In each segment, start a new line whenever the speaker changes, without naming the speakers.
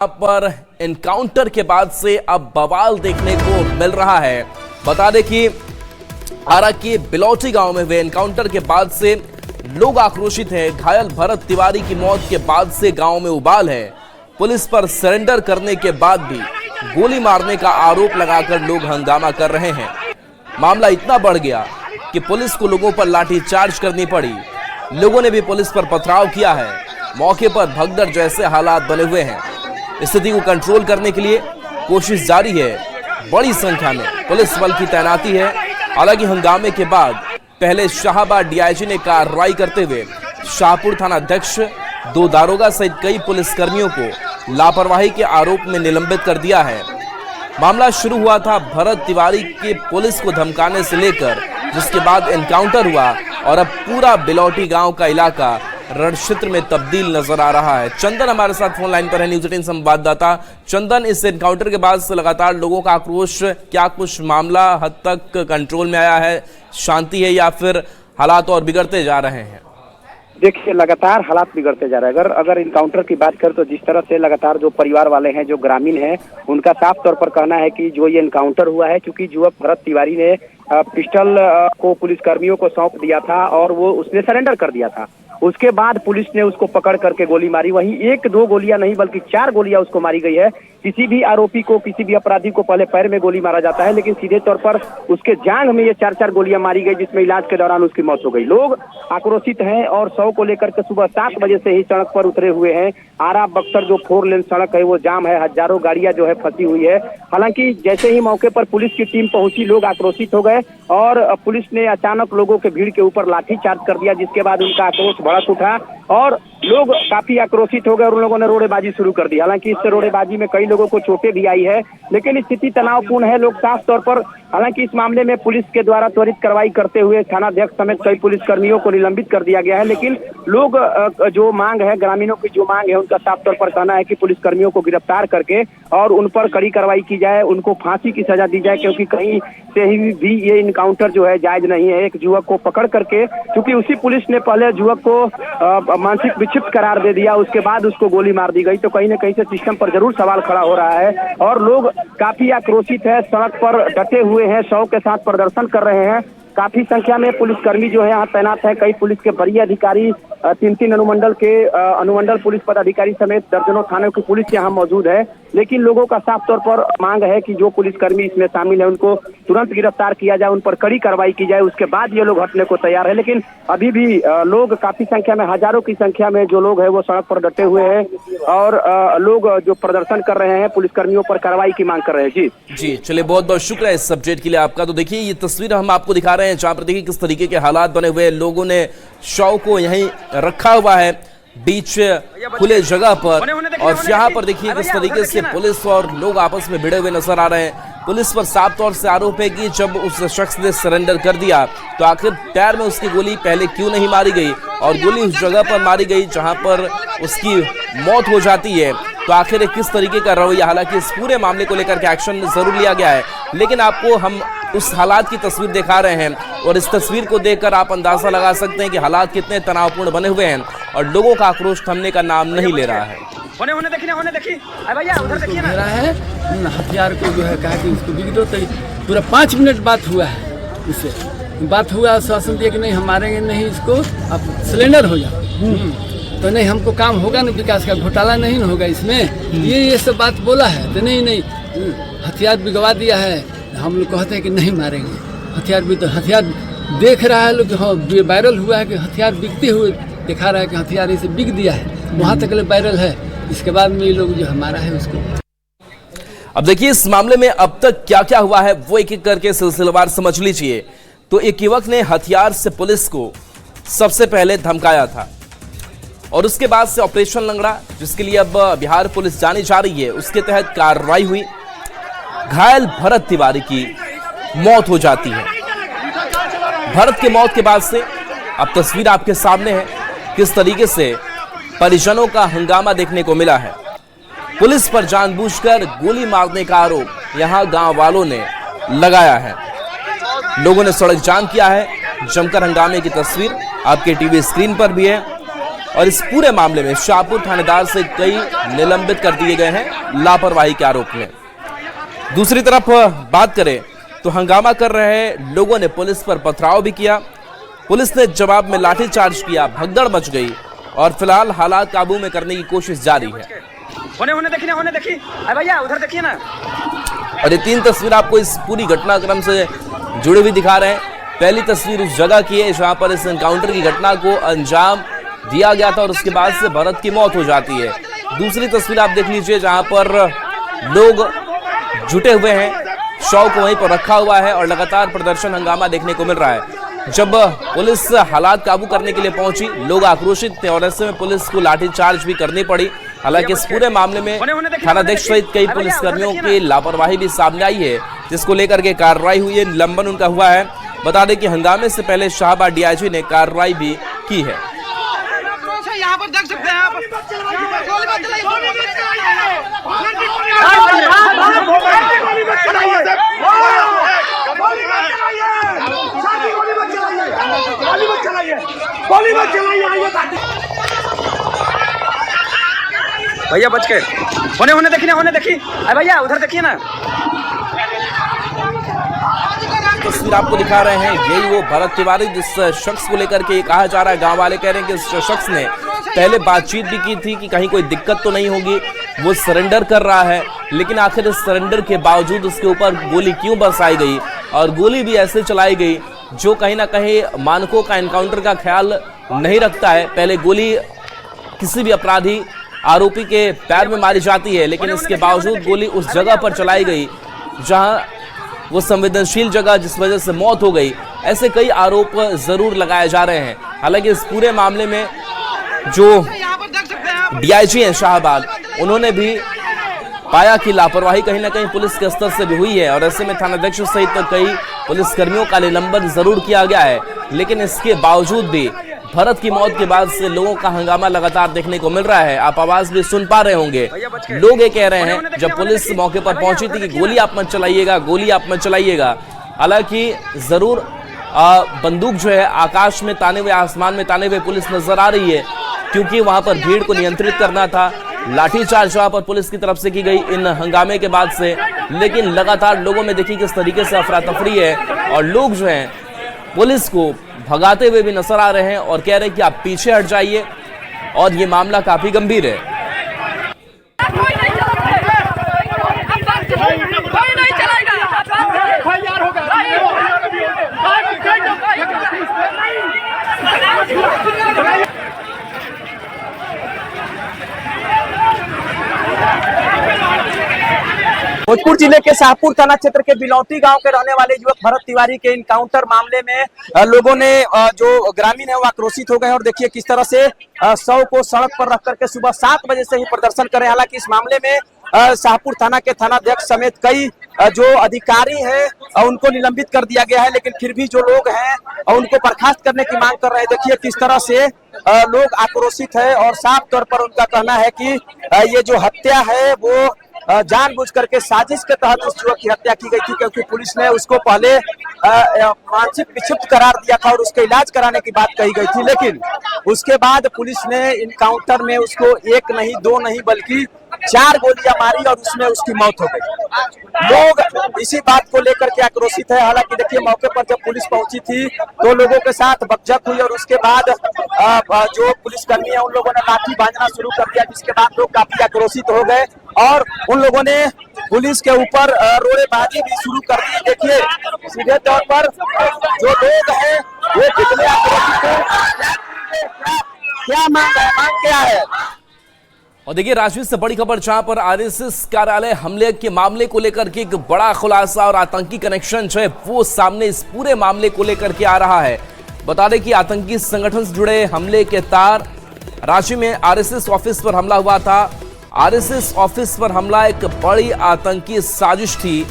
पर एनकाउंटर के बाद से अब बवाल देखने को मिल रहा है। बता दें कि आरा के बिलौटी गांव में हुए एनकाउंटर के बाद से लोग आक्रोशित हैं। घायल भरत तिवारी की मौत के बाद से गांव में उबाल है। पुलिस पर सरेंडर करने के बाद भी गोली मारने का आरोप लगाकर लोग हंगामा कर रहे हैं। मामला इतना बढ़ गया कि पुलिस को लोगों पर लाठीचार्ज करनी पड़ी। लोगों ने भी पुलिस पर पथराव किया है। मौके पर भगदड़ जैसे हालात बने हुए हैं। स्थिति को कंट्रोल करने के लिए कोशिश जारी है। बड़ी संख्या में पुलिस बल की तैनाती है। हालांकि हंगामे के बाद पहले शाहबाद डीआईजी ने कार्रवाई करते हुए शाहपुर थाना अध्यक्ष, 2 दारोगा सहित कई पुलिसकर्मियों को लापरवाही के आरोप में निलंबित कर दिया है। मामला शुरू हुआ था भरत तिवारी के पुलिस को धमकाने से लेकर, जिसके बाद एनकाउंटर हुआ और अब पूरा बिलौटी गांव का इलाका रणक्षेत्र में तब्दील नजर आ रहा है। चंदन हमारे साथ फोन लाइन पर है, न्यूज़ 18 संवाददाता। चंदन, इस एनकाउंटर के बाद से लगातार लोगों का आक्रोश, क्या कुछ मामला हद तक कंट्रोल में आया है, शांति है या फिर हालात और बिगड़ते जा रहे हैं?
देखिए, लगातार हालात बिगड़ते जा रहे हैं। अगर इनकाउंटर की बात करें तो जिस तरह से लगातार जो परिवार वाले हैं, जो ग्रामीण हैं, उनका साफ तौर पर कहना है कि जो ये इनकाउंटर हुआ है, क्योंकि युवक भरत तिवारी ने पिस्टल को पुलिसकर्मियों को सौंप दिया था और वो उसने सरेंडर कर दिया था। उसके बाद पुलिस ने उसको पकड़ करके गोली मारी। वहीं 1-2 गोलियां नहीं बल्कि 4 गोलियां उसको मारी गई है। किसी भी आरोपी को, किसी भी अपराधी को पहले पैर में गोली मारा जाता है, लेकिन सीधे तौर पर उसके जांघ में ये 4-4 गोलियां मारी गई, जिसमें इलाज के दौरान उसकी मौत हो गई। लोग आक्रोशित हैं और 100 को लेकर के सुबह 7 बजे से ही सड़क पर उतरे हुए हैं। आरा बक्सर जो 4 लेन सड़क है वो जाम है, हजारों गाड़ियां जो है फंसी हुई है। हालांकि जैसे ही मौके पर पुलिस की टीम पहुंची, लोग आक्रोशित हो गए और पुलिस ने अचानक लोगों के भीड़ के ऊपर लाठीचार्ज कर दिया, जिसके बाद उनका आक्रोश भड़क उठा और लोग काफी आक्रोशित हो गए और उन लोगों ने रोड़ेबाजी शुरू कर दी। हालांकि इस रोड़ेबाजी में कई लोगों को चोटें भी आई है, लेकिन स्थिति तनावपूर्ण है। लोग साफ तौर पर, हालांकि इस मामले में पुलिस के द्वारा त्वरित कार्रवाई करते हुए थानाध्यक्ष समेत कई पुलिसकर्मियों को निलंबित कर दिया गया है, लेकिन लोग जो मांग है, ग्रामीणों की जो मांग है, उनका साफ तौर पर कहना है कि पुलिसकर्मियों को गिरफ्तार करके और उन पर कड़ी कार्रवाई की जाए, उनको फांसी की सजा दी जाए, क्योंकि कहीं से ही भी ये इनकाउंटर जो है जायज नहीं है। एक युवक को पकड़ करके, क्योंकि उसी पुलिस ने पहले युवक को मानसिक विक्षिप्त करार दे दिया, उसके बाद उसको गोली मार दी गई, तो कहीं न कहीं से सिस्टम पर जरूर सवाल खड़ा हो रहा है और लोग काफी आक्रोशित है, सड़क पर डटे हुए हैं, 100 के साथ प्रदर्शन कर रहे हैं। काफी संख्या में पुलिसकर्मी जो है यहाँ तैनात है। कई पुलिस के वरीय अधिकारी, 3 अनुमंडल के अनुमंडल पुलिस पदाधिकारी समेत दर्जनों थानों की पुलिस यहाँ मौजूद है। लेकिन लोगों का साफ तौर पर मांग है कि जो पुलिसकर्मी इसमें शामिल है उनको तुरंत गिरफ्तार किया जाए, उन पर कड़ी कार्रवाई की जाए, उसके बाद ये लोग हटने को तैयार है। लेकिन अभी भी लोग काफी संख्या में, हजारों की संख्या में जो लोग है वो सड़क पर डटे हुए हैं और लोग जो प्रदर्शन कर रहे हैं, पुलिसकर्मियों पर कार्रवाई की मांग कर रहे हैं। जी,
चलिए, बहुत बहुत शुक्रिया इस अपडेट के लिए आपका। तो देखिए, ये तस्वीर हम आपको दिखा रहे हैं जहाँ पर देखिए किस तरीके के हालात बने हुए हैं। लोगों ने शव को यहीं रखा हुआ है बीच खुले जगह पर, और यहाँ पर देखिए किस तरीके से पुलिस और लोग आपस में भिड़े हुए नजर आ रहे हैं। पुलिस पर साफ तौर से आरोप है कि जब उस शख्स ने सरेंडर कर दिया तो आखिर पैर में उसकी गोली पहले क्यों नहीं मारी गई, और गोली उस जगह पर मारी गई जहां पर उसकी मौत हो जाती है, तो आखिर किस तरीके का रवैया। हालांकि इस पूरे मामले को लेकर के एक्शन जरूर लिया गया है, लेकिन आपको हम उस हालात की तस्वीर दिखा रहे हैं और इस तस्वीर को देखकर आप अंदाजा लगा सकते हैं कि हालात कितने तनावपूर्ण बने हुए हैं और लोगों का आक्रोश थमने का नाम नहीं ले रहा है।
मेरा है हथियार को जो है कहा कि उसको बिक दो, तो पूरा 5 मिनट बात हुआ है, उससे बात हुआ, आश्वासन दिया कि नहीं हम मारेंगे नहीं इसको, आप सिलेंडर हो जाओ। तो नहीं, हमको काम होगा ना, विकास का घोटाला नहीं ना होगा इसमें, ये सब बात बोला है। तो नहीं, हथियार बिगवा दिया है। हम लोग कहते हैं कि नहीं मारेंगे हथियार भी, तो हथियार देख रहा है लोग, हाँ वायरल हुआ है कि हथियार बिकते हुए दिखा रहा है कि हथियार इसे बिक दिया है, वहाँ तक वायरल है। इसके बाद में ये लोग जो हमारा है उसको।
अब देखिए, इस मामले में अब तक क्या क्या हुआ है वो एक एक करके सिलसिलेवार समझ लीजिए। तो एक युवक ने हथियार से पुलिस को सबसे पहले धमकाया था और उसके बाद से ऑपरेशन लंगड़ा, जिसके लिए अब बिहार पुलिस जानी जा रही है, उसके तहत कार्रवाई हुई। घायल भरत तिवारी की मौत हो जाती है। भरत की मौत के बाद से अब तस्वीर आपके सामने है किस तरीके से परिजनों का हंगामा देखने को मिला है। पुलिस पर जानबूझकर गोली मारने का आरोप यहां गांव वालों ने लगाया है। लोगों ने सड़क जाम किया है। जमकर हंगामे की तस्वीर आपके टीवी स्क्रीन पर भी है। और इस पूरे मामले में शाहपुर थानेदार से कई निलंबित कर दिए गए हैं लापरवाही के आरोप में। दूसरी तरफ बात करें तो हंगामा कर रहे लोगों ने पुलिस पर पथराव भी किया। पुलिस ने जवाब में लाठीचार्ज किया, भगदड़ मच गई और फिलहाल हालात काबू में करने की कोशिश जारी है।
होने देखिए भैया उधर देखिए ना।
और ये 3 तस्वीर आपको इस पूरी घटनाक्रम से जुड़े हुए दिखा रहे हैं। पहली तस्वीर उस जगह की है जहां पर इस एनकाउंटर की घटना को अंजाम दिया गया था और उसके बाद से भरत की मौत हो जाती है। दूसरी तस्वीर आप देख लीजिए जहां पर लोग जुटे हुए हैं, शव को वहीं पर रखा हुआ है और लगातार प्रदर्शन हंगामा देखने को मिल रहा है। जब पुलिस हालात काबू करने के लिए पहुंची, लोग आक्रोशित थे और ऐसे में पुलिस को लाठीचार्ज भी करनी पड़ी। हालांकि इस पूरे मामले में थानाध्यक्ष सहित कई पुलिसकर्मियों की लापरवाही भी सामने आई है, जिसको लेकर के कार्रवाई हुई है, निलंबन उनका हुआ है। बता दें कि हंगामे से पहले शाहबाद डीआईजी ने कार्रवाई भी की है।
यहाँ पर देख सकते हैं आप भैया बच के होने देखिए भैया उधर देखिए ना।
तस्वीर आपको दिखा रहे हैं, यही वो भरत तिवारी जिस शख्स को लेकर के कहा जा रहा है, गांव वाले कह रहे हैं कि इस शख्स ने पहले बातचीत भी की थी कि कहीं कोई दिक्कत तो नहीं होगी, वो सरेंडर कर रहा है, लेकिन आखिर इस सरेंडर के बावजूद उसके ऊपर गोली क्यों बरसाई गई और गोली भी ऐसे चलाई गई जो कहीं ना कहीं मानकों का एनकाउंटर का ख्याल नहीं रखता है। पहले गोली किसी भी अपराधी आरोपी के पैर में मारी जाती है, लेकिन इसके बावजूद गोली उस जगह पर चलाई गई जहां वो संवेदनशील जगह, जिस वजह से मौत हो गई। ऐसे कई आरोप जरूर लगाए जा रहे हैं। हालांकि इस पूरे मामले में जो डीआईजी हैं शाहबाद, उन्होंने भी पाया कि लापरवाही कहीं ना कहीं पुलिस के स्तर से भी हुई है और ऐसे में थानाध्यक्ष सहित कई पुलिसकर्मियों का निलंबन जरूर किया गया है। लेकिन इसके बावजूद भी भरत की मौत के बाद से लोगों का हंगामा लगातार देखने को मिल रहा है। आप आवाज भी सुन पा रहे होंगे, लोग ये कह रहे हैं जब पुलिस मौके पर पहुंची थी कि गोली आप मत चलाइएगा, गोली आप मत चलाइएगा। हालांकि जरूर बंदूक जो है आकाश में ताने हुए, आसमान में ताने हुए पुलिस नजर आ रही है, क्योंकि वहां पर भीड़ को नियंत्रित करना था। लाठीचार्ज वहां पर पुलिस की तरफ से की गई इन हंगामे के बाद से, लेकिन लगातार लोगों में देखिए किस तरीके से अफरा तफरी है और लोग जो हैं पुलिस को भगाते हुए भी नजर आ रहे हैं और कह रहे हैं कि आप पीछे हट जाइए और ये मामला काफी गंभीर है।
भोजपुर जिले के शाहपुर थाना क्षेत्र के बिलौटी गांव के रहने वाले युवक भरत तिवारी के इनकाउंटर मामले में लोगों ने जो ग्रामीण है वो आक्रोशित हो गए और देखिए किस तरह से शव को सड़क पर रख करके सुबह 7 बजे से ही प्रदर्शन कर रहे हैं। हालांकि इस मामले में शाहपुर थाना के थानाध्यक्ष समेत कई जो अधिकारी हैं उनको निलंबित कर दिया गया है, लेकिन फिर भी जो लोग हैं उनको बर्खास्त करने की मांग कर रहे हैं। देखिए किस तरह से लोग आक्रोशित है और साफ तौर पर उनका कहना है कि ये जो हत्या है वो जानबूझ करके साजिश के तहत उस युवक की हत्या की गई थी, क्योंकि पुलिस ने उसको पहले मानसिक विक्षिप्त करार दिया था और उसके इलाज कराने की बात कही गई थी। लेकिन उसके बाद पुलिस ने इनकाउंटर में उसको 1 नहीं 2 नहीं बल्कि 4 गोलियां मारी और उसमें उसकी मौत हो गई। लोग इसी बात को लेकर के आक्रोशित है। हालांकि देखिए मौके पर जब पुलिस पहुंची थी तो लोगों के साथ बकझक हुई और उसके बाद जो पुलिसकर्मी है उन लोगों ने लाठी बांधना शुरू कर दिया, जिसके बाद लोग काफी आक्रोशित हो गए और उन लोगों ने पुलिस के ऊपर रोड़ेबाजी भी शुरू कर दी। देखिए सीधे तौर पर जो लोग हैं वो कितने आक्रोशित हैं, क्या मांग है, मांग क्या है।
और देखिए राजवीर से बड़ी खबर, जहां पर आरएसएस कार्यालय हमले के मामले को लेकर के एक बड़ा खुलासा और आतंकी कनेक्शन जो है वो सामने इस पूरे मामले को लेकर के आ रहा है। बता दें कि आतंकी संगठन से जुड़े हमले के तार, रांची में आरएसएस ऑफिस पर हमला हुआ था। आरएसएस ऑफिस पर हमला एक बड़ी आतंकी साजिश थी।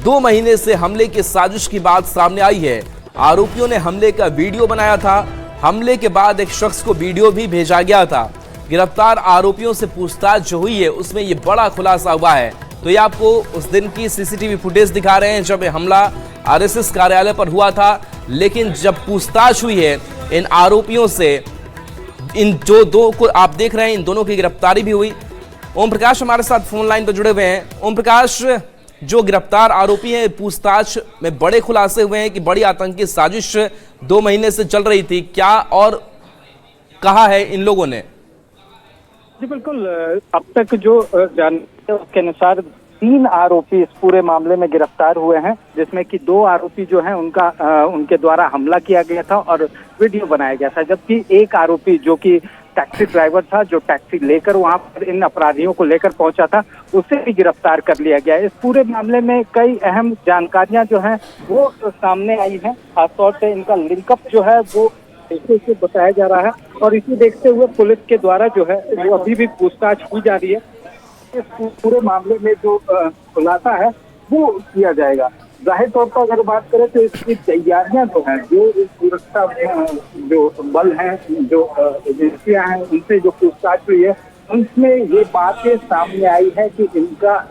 2 महीने से हमले की साजिश की बात सामने आई है। आरोपियों ने हमले का वीडियो बनाया था। हमले के बाद एक शख्स को वीडियो भी भेजा गया था। गिरफ्तार आरोपियों से पूछताछ जो हुई है उसमें ये बड़ा खुलासा हुआ है। तो ये आपको उस दिन की सीसीटीवी फुटेज दिखा रहे हैं जब हमला आरएसएस कार्यालय पर हुआ था। लेकिन जब पूछताछ हुई है इन आरोपियों से, इन जो दो को आप देख रहे हैं, इन दोनों की गिरफ्तारी भी हुई। ओम प्रकाश हमारे साथ फोन लाइन पर जुड़े हुए हैं। ओम प्रकाश, जो गिरफ्तार आरोपी हैं, पूछताछ में बड़े खुलासे हुए हैं कि बड़ी आतंकी साजिश 2 महीने से चल रही थी, क्या और कहा है इन लोगों ने?
जी बिल्कुल, अब तक जो जानकारी उसके अनुसार 3 आरोपी इस पूरे मामले में गिरफ्तार हुए हैं, जिसमें कि 2 आरोपी जो हैं उनके द्वारा हमला किया गया था और वीडियो बनाया गया था, जबकि एक आरोपी जो कि टैक्सी ड्राइवर था, जो टैक्सी लेकर वहां पर इन अपराधियों को लेकर पहुंचा था, उसे भी गिरफ्तार कर लिया गया। इस पूरे मामले में कई अहम जानकारियां जो हैं वो सामने आई हैं। खासतौर से इनका लिंकअप जो है वो ऐसे बताया जा रहा है और इसी देखते हुए पुलिस के द्वारा जो है वो अभी भी पूछताछ की जा रही है। इस पूरे मामले में जो खुलासा है वो किया जाएगा। जाहिर तौर पर अगर बात करें तो इसकी तैयारियां जो हैं, जो सुरक्षा जो बल हैं, जो एजेंसियां हैं, उनसे जो पूछताछ हुई है, उनमें ये बातें सामने आई है कि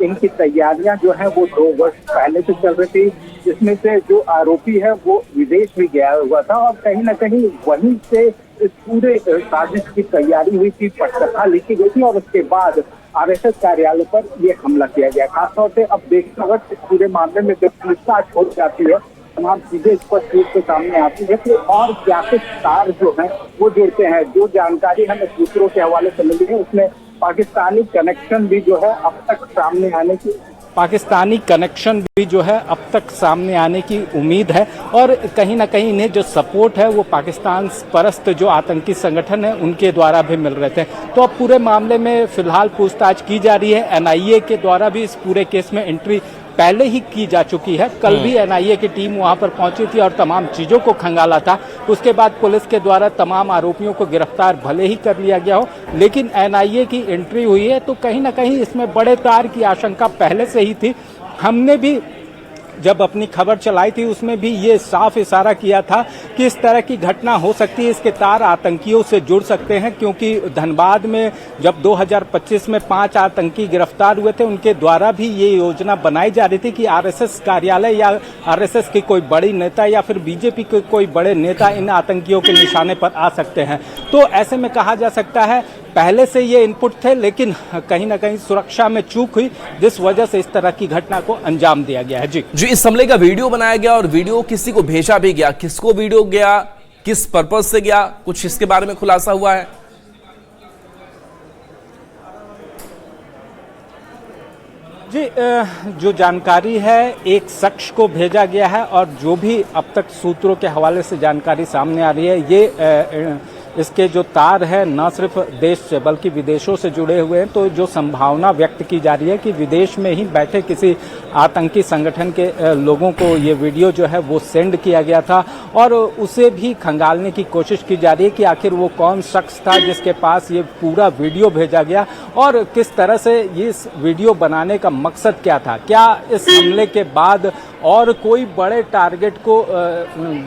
इनकी तैयारियां जो हैं वो 2 वर्ष पहले से चल रही थी, जिसमें से जो आरोपी है वो विदेश भी गया हुआ था और कहीं ना कहीं वहीं से इस पूरे साजिश की तैयारी हुई थी, पटकथा लिखी गई थी और उसके बाद आरएसएस कार्यालय पर ये हमला किया गया। खासतौर से अब देखते वक्त इस पूरे मामले में जब पूछताछ हो जाती है, तमाम चीजें स्पष्ट रूप से सामने आती है कि और क्या कुछ तार जो है वो जुड़ते हैं। जो जानकारी हमें सूत्रों के हवाले से मिली है उसमें पाकिस्तानी कनेक्शन भी जो है अब तक सामने आने की उम्मीद है और कहीं ना कहीं इन्हें जो सपोर्ट है वो पाकिस्तान परस्त जो आतंकी संगठन है उनके द्वारा भी मिल रहे थे। तो अब पूरे मामले में फिलहाल पूछताछ की जा रही है। एनआईए के द्वारा भी इस पूरे केस में एंट्री पहले ही की जा चुकी है। कल भी एनआईए की टीम वहां पर पहुंची थी और तमाम चीजों को खंगाला था। उसके बाद पुलिस के द्वारा तमाम आरोपियों को गिरफ्तार भले ही कर लिया गया हो, लेकिन एनआईए की एंट्री हुई है तो कहीं ना कहीं इसमें बड़े तार की आशंका पहले से ही थी। हमने भी जब अपनी खबर चलाई थी उसमें भी ये साफ इशारा किया था कि इस तरह की घटना हो सकती है, इसके तार आतंकियों से जुड़ सकते हैं, क्योंकि धनबाद में जब 2025 में 5 आतंकी गिरफ्तार हुए थे, उनके द्वारा भी ये योजना बनाई जा रही थी कि आरएसएस कार्यालय या आरएसएस की कोई बड़ी नेता या फिर बीजेपी के कोई बड़े नेता इन आतंकियों के निशाने पर आ सकते हैं। तो ऐसे में कहा जा सकता है पहले से ये इनपुट थे, लेकिन कहीं ना कहीं सुरक्षा में चूक हुई, जिस वजह से इस तरह की घटना को अंजाम दिया गया है। जी,
इस हमले का वीडियो बनाया गया और वीडियो किसी को भेजा भी गया, किसको वीडियो गया, किस पर्पज से गया, कुछ इसके बारे में खुलासा हुआ है?
जी, जो जानकारी है एक शख्स को भेजा गया है और जो भी अब तक सूत्रों के हवाले से जानकारी सामने आ रही है, ये इसके जो तार है न सिर्फ देश से बल्कि विदेशों से जुड़े हुए हैं। तो जो संभावना व्यक्त की जा रही है कि विदेश में ही बैठे किसी आतंकी संगठन के लोगों को ये वीडियो जो है वो सेंड किया गया था और उसे भी खंगालने की कोशिश की जा रही है कि आखिर वो कौन शख्स था जिसके पास ये पूरा वीडियो भेजा गया और किस तरह से इस वीडियो बनाने का मकसद क्या था। क्या इस हमले के बाद और कोई बड़े टारगेट को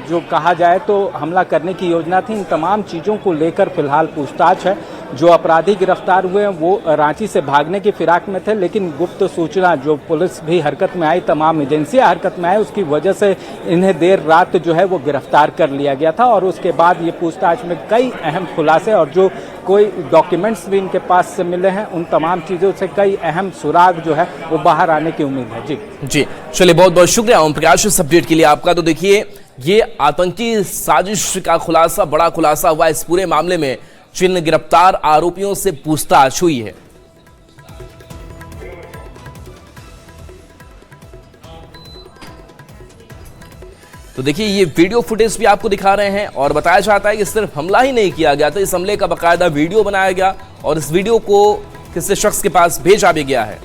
जो कहा जाए तो हमला करने की योजना थी। इन तमाम चीज़ों को लेकर फिलहाल पूछताछ है। जो अपराधी गिरफ्तार हुए हैं वो रांची से भागने की फिराक में थे, लेकिन गुप्त सूचना जो पुलिस भी हरकत में आई, तमाम एजेंसियां हरकत में आई, उसकी वजह से इन्हें देर रात जो है वो गिरफ्तार कर लिया गया था और उसके बाद ये पूछताछ में कई अहम खुलासे और जो कोई डॉक्यूमेंट्स भी इनके पास से मिले हैं उन तमाम चीज़ों से कई अहम सुराग जो है वो बाहर आने की उम्मीद है। जी
चलिए, बहुत बहुत शुक्रिया ओम प्रकाश इस अपडेट के लिए आपका। तो देखिए, ये आतंकी साजिश का खुलासा, बड़ा खुलासा हुआ इस पूरे मामले में जिन गिरफ्तार आरोपियों से पूछताछ हुई है। तो देखिए, ये वीडियो फुटेज भी आपको दिखा रहे हैं और बताया जाता है कि सिर्फ हमला ही नहीं किया गया था, इस हमले का बाकायदा वीडियो बनाया गया और इस वीडियो को किसी शख्स के पास भेजा भी गया है।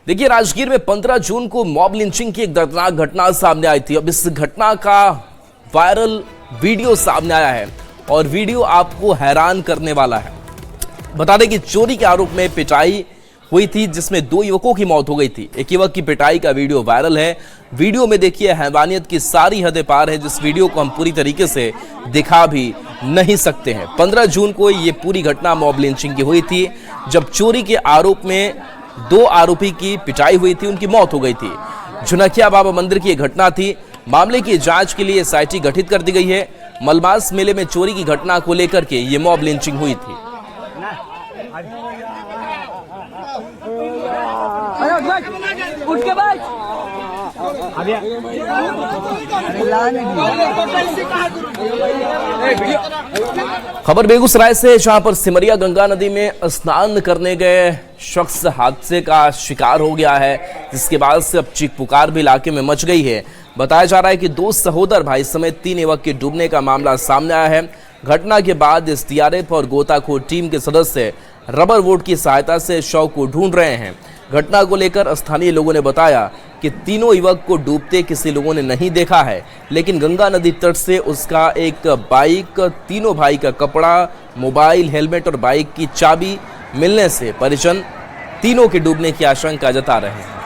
देखिए, राजगीर में 15 जून को मॉब लिंचिंग की एक दर्दनाक घटना सामने आई थी। अब इस घटना का वायरल वीडियो सामने आया है और वीडियो आपको हैरान करने वाला है। बता दें कि चोरी के आरोप में पिटाई हुई थी जिसमें 2 युवकों की मौत हो गई थी। एक युवक की पिटाई का वीडियो वायरल है। वीडियो में देखिए हैवानियत की सारी हदें पार है, जिस वीडियो को हम पूरी तरीके से दिखा भी नहीं सकते हैं। 15 जून को ये पूरी घटना मॉब लिंचिंग की हुई थी, जब चोरी के आरोप में 2 आरोपी की पिटाई हुई थी, उनकी मौत हो गई थी। झुनकिया बाबा मंदिर की यह घटना थी। मामले की जांच के लिए एसआईटी गठित कर दी गई है। मलमास मेले में चोरी की घटना को लेकर के ये मॉब लिंचिंग हुई थी। खबर बेगूसराय से, जहां पर सिमरिया गंगा नदी में स्नान करने गए शख्स हादसे का शिकार हो गया है, जिसके बाद से अब चीख पुकार भी इलाके में मच गई है। बताया जा रहा है कि 2 सहोदर भाई समेत 3 युवक के डूबने का मामला सामने आया है। घटना के बाद एसडीआरएफ और गोताखोर टीम के सदस्य रबर बोट की सहायता से शव को ढूंढ रहे हैं। घटना को लेकर स्थानीय लोगों ने बताया कि तीनों युवक को डूबते किसी लोगों ने नहीं देखा है, लेकिन गंगा नदी तट से उसका एक बाइक, तीनों भाई का कपड़ा, मोबाइल, हेलमेट और बाइक की चाबी मिलने से परिजन तीनों के डूबने की आशंका जता रहे हैं।